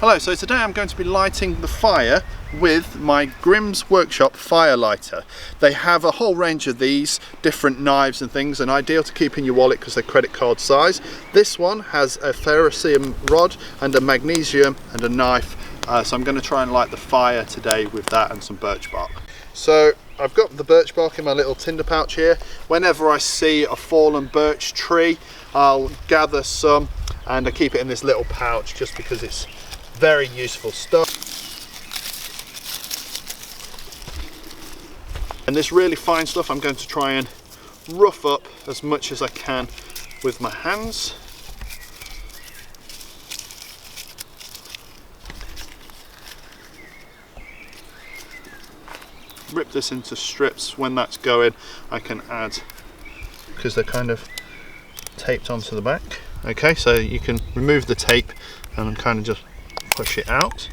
Hello, so today I'm going to be lighting the fire with my Grimm's Workshop fire lighter. They have a whole range of these different knives and things, and ideal to keep in your wallet because they're credit card size. This one has a ferrocerium rod and a magnesium and a knife, so I'm going to try and light the fire today with that and some birch bark. So I've got the birch bark in my little tinder pouch here. Whenever I see a fallen birch tree, I'll gather some and I keep it in this little pouch just because it's very useful stuff. And this really fine stuff I'm going to try and rough up as much as I can with my hands. Rip this into strips. When that's going, I can add, because they're kind of taped onto the back. Okay, so you can remove the tape and kind of just push it out.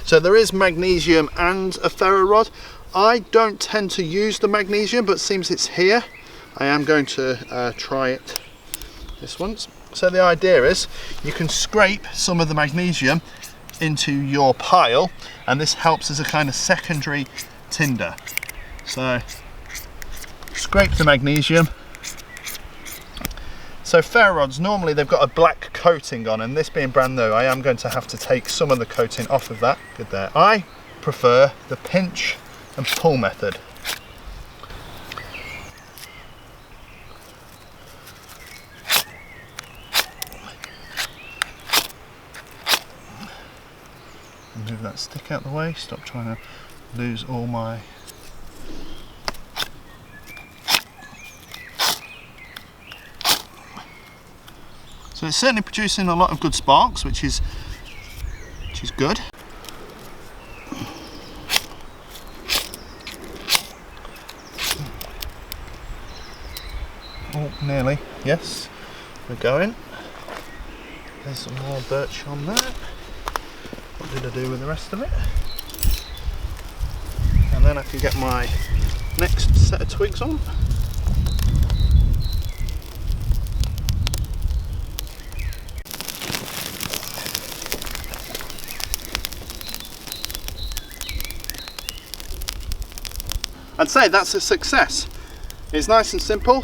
So there is magnesium and a ferro rod. I don't tend to use the magnesium, but seems it's here. I am going to try it this once. So the idea is you can scrape some of the magnesium into your pile, and this helps as a kind of secondary tinder. So scrape the magnesium. So ferro rods, normally they've got a black coating on, and this being brand new, I am going to have to take some of the coating off of that. Good there. I prefer the pinch and pull method. Move that stick out the way, stop trying to lose all my So it's certainly producing a lot of good sparks, which is good. Oh, nearly. Yes, we're going. There's some more birch on there. What did I do with the rest of it? And then I can get my next set of twigs on. I'd say that's a success. It's nice and simple,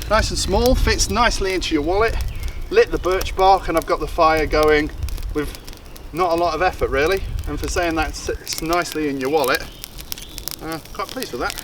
nice and small, fits nicely into your wallet, lit the birch bark, and I've got the fire going with not a lot of effort really. And for saying that sits nicely in your wallet, quite pleased with that.